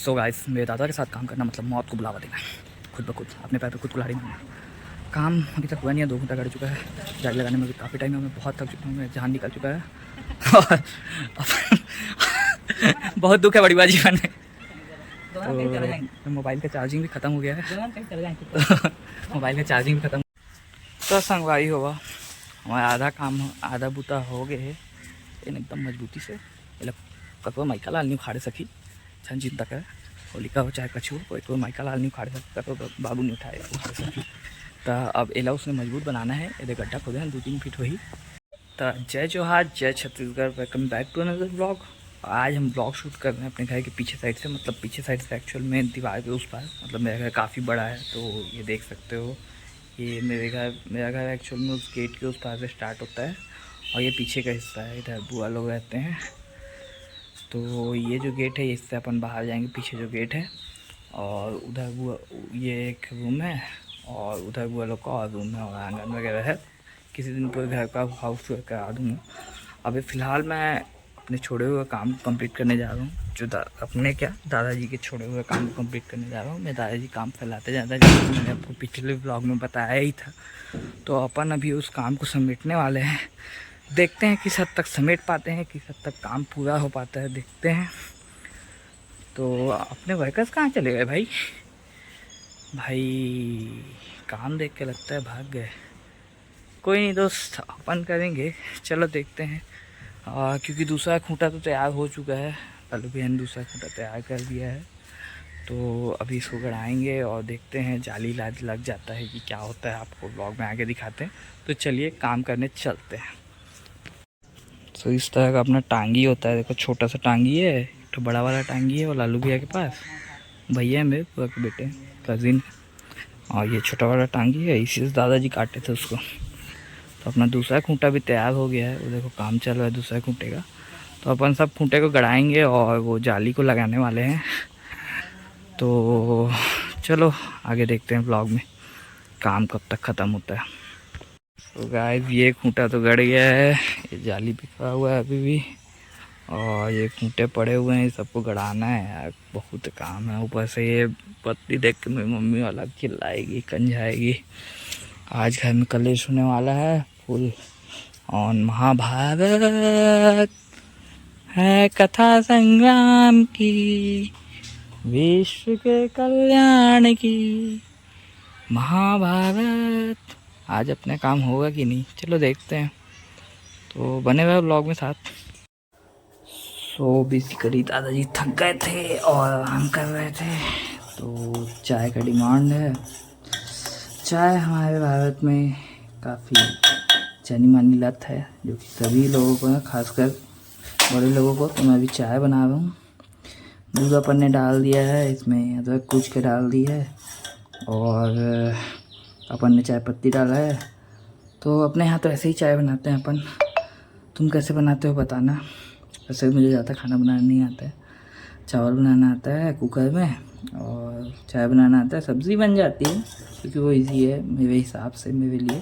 So guys, मेरे दादा के साथ काम करना मतलब मौत को बुलावा देना, खुद ब खुद अपने पैर पे खुद कुल्हाड़ी मारना। काम अभी तक हुआ नहीं है, 2 घंटा कर चुका है। जाली लगाने में भी काफ़ी टाइम है, मैं बहुत थक चुका हूँ, मेरा जान निकल चुका है और बहुत दुख है बड़ी बाजी में। तो मोबाइल का चार्जिंग भी ख़त्म हो गया है, मोबाइल का चार्जिंग भी ख़त्म। तो संगवारी होगा हमारा आधा काम आधा बूता हो गए है एकदम मजबूती से। कतो माइका लाल नहीं उखाड़े सकी छन चिंता कर होली का हो चाहे कछु कोई तो माइका लाल नहीं उखाड़े सकी, कतो बाबू नहीं उखाड़े सकी। तो अब एला उसने मजबूत बनाना है, ये गड्ढा खोदे हैं 2-3 फीट वही। तो जय जोहार, जय Chhattisgarh, welcome back to another blog. आज हम ब्लॉग शूट कर रहे हैं अपने घर के पीछे साइड से, मतलब पीछे साइड से एक्चुअल में दीवार के उस पार, मतलब मेरा घर काफ़ी बड़ा है तो ये देख सकते हो। ये मेरा घर एक्चुअल में उस गेट के उस पार से स्टार्ट होता है और ये पीछे का हिस्सा है, इधर बुआ लोग रहते हैं। तो ये जो गेट है इससे अपन बाहर जाएंगे, पीछे जो गेट है, और उधर बुआ ये एक रूम है और उधर बुआ लोग का और रूम है और आंगन वगैरह है। किसी दिन पूरे घर का हाउस टूर करा दूँगा। अभी फ़िलहाल मैं अपने छोड़े हुए काम कंप्लीट करने जा रहा हूँ, जो अपने क्या दादाजी के छोड़े हुए काम को कंप्लीट करने जा रहा हूँ। मैं दादाजी काम फैलाते जाता है, जैसे मैंने आपको पिछले ब्लॉग में बताया ही था। तो अपन अभी उस काम को समेटने वाले हैं, देखते हैं किस हद तक समेट पाते हैं, किस हद तक काम पूरा हो पाता है, देखते हैं। तो अपने वर्कर्स कहाँ चले गए भाई? काम देख के लगता है भाग गए। कोई नहीं दोस्त, अपन करेंगे, चलो देखते हैं। क्योंकि दूसरा खूंटा तो तैयार हो चुका है, लालू भैया ने दूसरा खूंटा तैयार कर दिया है। तो अभी इसको गड़ाएंगे और देखते हैं जाली लग जाता है कि क्या होता है, आपको ब्लॉग में आगे दिखाते हैं। तो चलिए काम करने चलते हैं। तो इस तरह का अपना टांगी होता है, देखो छोटा सा टांगी है, तो बड़ा वाला टांगी है वो लालू भैया के पास, भैया है मेरे बुआ के बेटे कज़िन, और ये छोटा वाला टांगी है, इसी से दादाजी काटे थे उसको। तो अपना दूसरा खूंटा भी तैयार हो गया है, वो देखो काम चल रहा है दूसरा खूंटे का। तो अपन सब खूंटे को गड़ाएंगे और वो जाली को लगाने वाले हैं। तो चलो आगे देखते हैं ब्लॉग में काम कब तक ख़त्म होता है। तो गाइस ये खूंटा तो गड़ गया है, ये जाली बिखरा हुआ है अभी भी, और ये खूंटे पड़े हुए हैं, सबको गड़ाना है यार, बहुत काम है। ऊपर से ये पत्ती देख के मेरी मम्मी वाला चिल्लाएगी कंझाएगी। आज घर में कलेश होने वाला है फुल ऑन। महाभारत है कथा संग्राम की, विश्व के कल्याण की महाभारत। आज अपने काम होगा कि नहीं, चलो देखते हैं। तो बने हुए ब्लॉग में साथ। सो बेसिकली दादाजी थक गए थे और आराम कर रहे थे, तो चाय का डिमांड है। चाय हमारे भारत में काफ़ी जानी मानी लत है, जो कि सभी लोगों को है, खासकर बड़े लोगों को। तो मैं अभी चाय बना रहा हूँ। दूध अपन ने डाल दिया है, इसमें अदरक कूच के डाल दी है, और अपन ने चाय पत्ती डाला है। तो अपने यहाँ तो ऐसे ही चाय बनाते हैं अपन, तुम कैसे बनाते हो बताना। वैसे मुझे ज़्यादा खाना बनाना नहीं आता है, चावल बनाना आता है कुकर में, और चाय बनाना आता है, सब्ज़ी बन जाती है क्योंकि वो इजी है मेरे हिसाब से, मेरे लिए।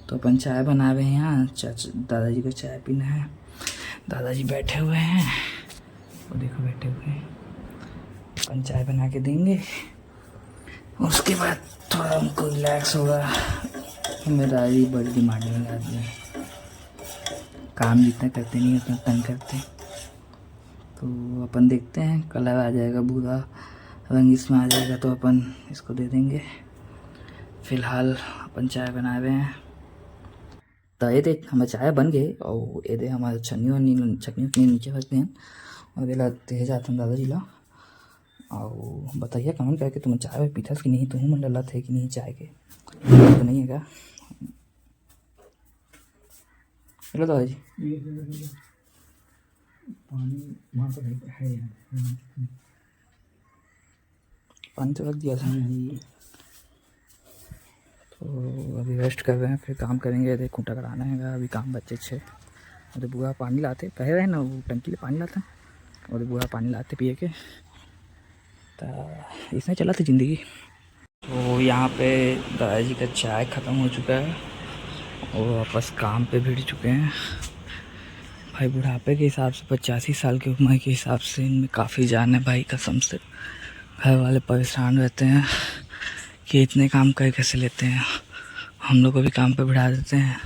तो अपन चाय बना रहे हैं यहाँ, दादाजी को चाय पीना है। दादाजी बैठे हुए हैं, वो देखो बैठे हुए हैं। अपन चाय बना के देंगे, उसके बाद थोड़ा उनको रिलैक्स होगा। मेरे दादाजी बड़ी डिमांडिंग आदमी है, काम जितना करते नहीं उतना तंग करते। तो अपन देखते हैं, कलर आ जाएगा, भूरा रंग इसमें आ जाएगा तो अपन इसको दे देंगे। फ़िलहाल अपन चाय बना रहे हैं। तो ये देख हमारे चाय बन गए, और ये दे हमारे चटनी उटनी नीचे रखते हैं, और ये लाते जाते हैं दादाजी ला। और बताइए कमेंट करके तुम चाय पीता कि नहीं, तुम मन लत है कि नहीं चाय के, तो नहीं है क्या? हेलो दादाजी, पानी वहाँ पर है पानी तो रख दिया था। तो अभी रेस्ट कर रहे हैं, फिर काम करेंगे। देख खूंटा कराना है अभी, काम बच्चे अच्छे। और बुआ पानी लाते कहे रहे ना, वो टंकी ले पानी लाता, और बुआ पानी लाते पिए के। तो इसमें चला था ज़िंदगी। तो यहाँ पे दादाजी का चाय ख़त्म हो चुका है और वापस काम पे भिड़ चुके हैं। भाई बुढ़ापे के हिसाब से 85 साल की उम्र के हिसाब से इनमें काफ़ी जान है भाई, कसम से। घर वाले परेशान रहते हैं कि इतने काम कर कैसे लेते हैं, हम लोग को भी काम पे बिठा देते हैं,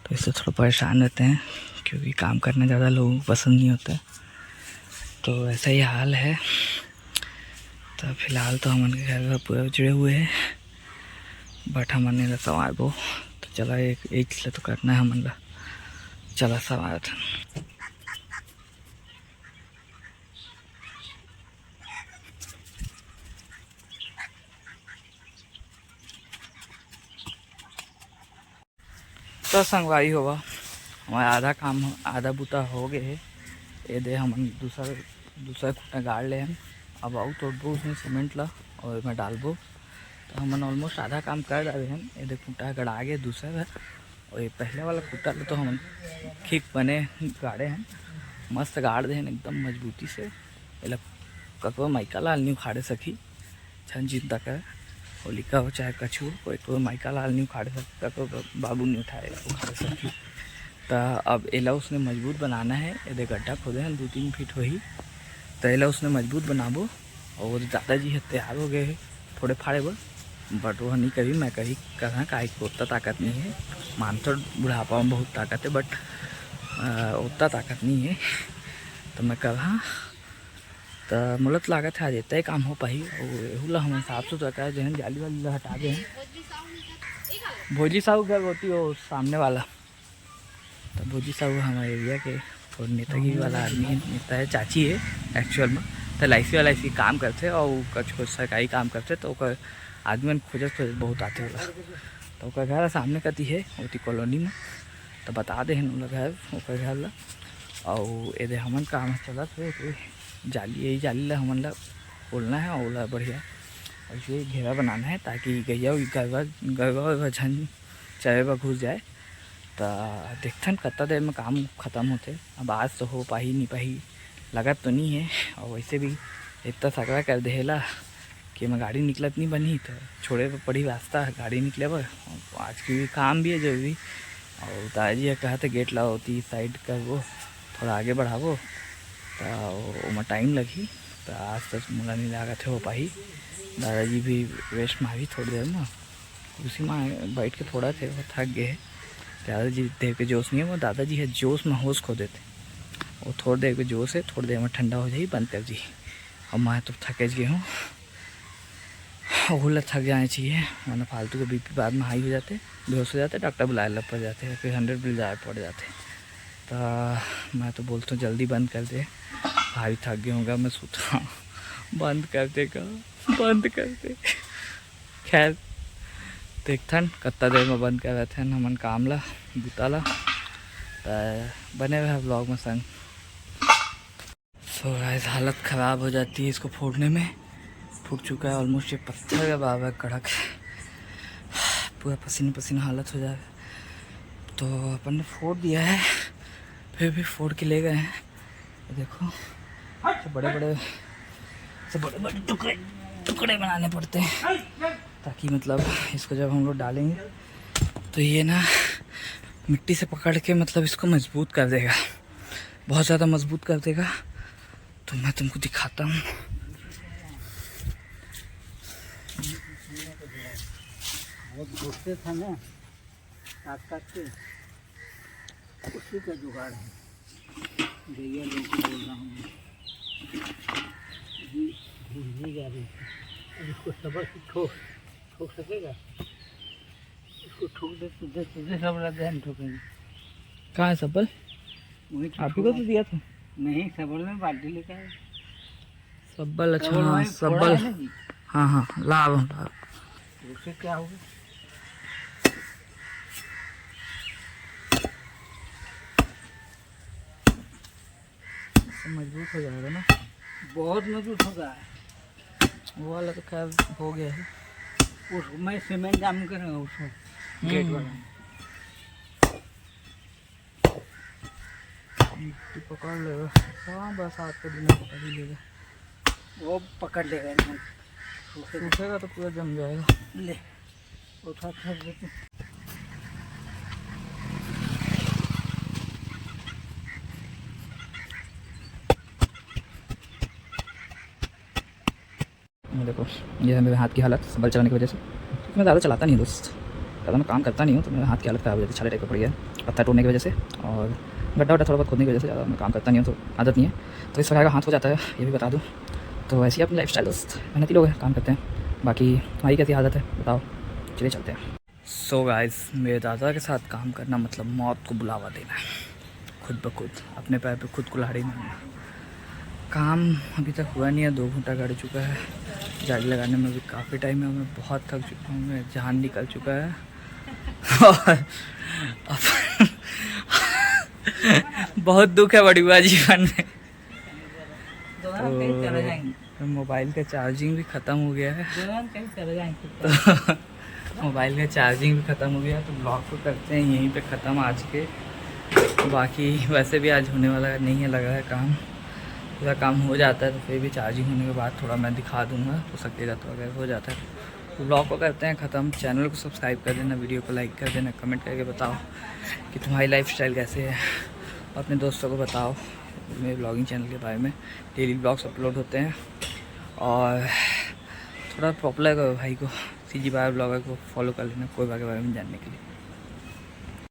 तो इससे थोड़ा परेशान रहते हैं क्योंकि काम करना ज़्यादा लोगों को पसंद नहीं होता है। तो ऐसा ही हाल है। तो फिलहाल तो हम उनके घर पूरे जुड़े हुए हैं, बट हमने ला सवार वो तो चला एक चीज़ तो करना है हमन ला, चला सवार तो संगवारी होगा। हमारा आधा काम आधा बूता हो गए है। ये दे हम दूसरा खुटा गाड़ ले हम, अब आऊ तोड़बो उसमें सीमेंट ला और मैं डालबो, तो हमन ऑलमोस्ट आधा काम कर डाले हैं। ये देख खुटा गड़ा गए दूसरा है, और ये पहले वाला खुटा तो हम ठीक बने गाड़े हैं, मस्त गाड़ दे एकदम मजबूती से। ये कको माइका लाल नहीं उखाड़े सकी, छन चिंता कर होलिका हो चाहे कछु कोई कोई माइका लाल नहीं उखाड़े सकता, तो बाबू नहीं उखाड़े सकी। तो अब एला उसने मजबूत बनाना है। ये गड्ढा खोदे हैं 2-3 फीट वही, तो एला उसने मजबूत बनाबो। और दादाजी है तैयार हो गए थोड़े फाड़े बर, बट वह नहीं करी, मैं कही कहा काहे को उतना ताकत नहीं है। मानतो बुढ़ापा में बहुत ताकत है, बट उतना ताकत नहीं है। तो मैं कहा तो मुलत लागत है आज इतना ही काम हो पाई। और हम साफ सुथरा कर जो है, जाली वाली हटा गए हैं। भोजी साहू घर होती हो सामने वाला, तो भोजी साहू हमारे एरिया के और नेतागिरी वाला आदमी है, नेता है, चाची है एक्चुअल में। तो LIC काम करते और कुछ सरकारी काम करते, तो आदमी खोजत बहुत आते होला। तो घर सामने कती है होती कॉलोनी में, तो बता दे घर घर ला। और ये हमन काम चलत है, जाली यही जाली ला हमन ला खोलना है और ओला बढ़िया और ये घेरा बनाना है, ताकि गैया गरवा झन चाहे वह घुस जाए। तो देखथन कत्ता देर में काम ख़त्म होते। अब आज तो हो पाही नहीं पाही लगत तो नहीं है, और वैसे भी इतना सकरा कर देला कि मैं गाड़ी निकलत नहीं बनी, तो छोड़े पर पड़ी रास्ता गाड़ी निकले पर। आज की भी काम भी है जरूरी। और दादाजी ये कहा था गेट लाओ होती साइड कर वो थोड़ा आगे बढ़ावो, तो में टाइम लगी। तो आज तक मुला नहीं लगा थे हो पाही। दादाजी भी रेस्ट मारी थोड़ी देर में, उसी में बैठ के थोड़ा थे वो थक गए। दादाजी देर के जोश नहीं है, वो दादाजी है जोश में होश खो देते। वो थोड़ी देर के जोश है, थोड़ी देर में ठंडा हो जाए बंद कर दी। और मैं तो थके गए हूँ, वो थक जाना चाहिए, वरना फालतू के BP बाद में हाई हो जाते, बेहोश हो जाते, डॉक्टर बुलाए लग पड़ जाते, फिर 100 बिल जाए पड़ जाते। तो मैं तो बोलता हूँ जल्दी बंद कर दे, भारी थक गया होगा, मैं सोच रहा हूँ बंद कर देगा, बंद कर दे। खैर देखथन कत्ता देर में बंद कर रहे थे हमन काम ला बुताला। तो बने हुए ब्लॉग में संग। सो गाइस हालत ख़राब हो जाती है इसको फोड़ने में, फूट चुका है ऑलमोस्ट। ये पत्थर का बाबा कड़क, पूरा पसीना पसीना हालत हो जाएगा। तो अपन ने फोड़ दिया है, फिर भी फोड़ के ले गए हैं। देखो बड़े बड़े टुकड़े बनाने पड़ते हैं, ताकि मतलब इसको जब हम लोग डालेंगे तो ये ना मिट्टी से पकड़ के मतलब इसको मजबूत कर देगा, बहुत ज़्यादा मजबूत कर देगा। तो मैं तुमको दिखाता हूँ। घुसते था ना काट के, उसी का जुगाड़ है। भैया लोग को बोल रहा हूँ भूलने जा रही है। अब इसको सबक ठोक सकेगा, इसको ठोक दे तुझे सब लगे हम ठोकेंगे। कहाँ है सबल? आप ही को तो दिया था। नहीं सबल में बाल्टी लेकर आए। सबल अच्छा, हाँ सबल, हाँ हाँ लाभ उससे क्या होगा? मजबूत हो जाएगा ना, बहुत मजबूत होगा। वो वाला तो खैर हो गया है, उसमें सीमेंट जाम करेंगे उसमें गेट वाला मिट्टी पकड़ लेगा। हाँ बरसात के दिन पकड़ ही लेगा, वो पकड़ लेगा। सूखेगा तो पूरा जम जाएगा। ले उठा देते। ये देखो, ये है मेरे हाथ की हालत बल चलाने की वजह से, क्योंकि मैं ज़्यादा चलाता नहीं हूँ दोस्त, ज़्यादा मैं काम करता नहीं हूँ, तो मेरे हाथ की हालत ख़राब हो जाती है, छाले टाइप का पड़ गया है पत्थर टूटने की वजह से, और गड्ढा वड्ढा थोड़ा बहुत खोदने की वजह से ज़्यादा मैं काम करता नहीं हूँ, तो आदत नहीं है, तो इस प्रकार का हाथ हो जाता है, ये भी बता दूँ। तो ऐसी अपनी लाइफ स्टाइल दोस्त, मेहनती लोग हैं, काम करते हैं। बाकी तुम्हारी कैसी आदत है बताओ, चलिए चलते हैं। सो गाइस, मेरे दादा के साथ काम करना मतलब मौत को बुलावा देना है, खुद ब खुद अपने पैर पे खुद कुल्हाड़ी मारना। काम अभी तक हुआ नहीं है, 2 घंटा गड़ चुका है, जाली लगाने में भी काफ़ी टाइम है, मैं बहुत थक चुका हूँ, मैं जान निकल चुका है और बहुत दुख है बड़ी हुआ जीवन में। तो मोबाइल का चार्जिंग भी ख़त्म हो गया है, तो मोबाइल का चार्जिंग भी ख़त्म हो गया, तो ब्लॉग को करते हैं यहीं पे ख़त्म आज के। बाकी वैसे भी आज होने वाला नहीं है, लगा है काम, पूरा काम हो जाता है तो फिर भी चार्जिंग होने के बाद थोड़ा मैं दिखा दूंगा, हो सकेगा तो अगर हो जाता है तो ब्लॉग को करते हैं ख़त्म। चैनल को सब्सक्राइब कर देना, वीडियो को लाइक कर देना, कमेंट करके बताओ कि तुम्हारी लाइफस्टाइल कैसे है, और अपने दोस्तों को बताओ मेरे ब्लॉगिंग चैनल के बारे में। डेली ब्लॉग्स अपलोड होते हैं, और थोड़ा पॉपुलर करो भाई को, CG बार ब्लॉगर को फॉलो कर लेना कोई के बारे में जानने के लिए।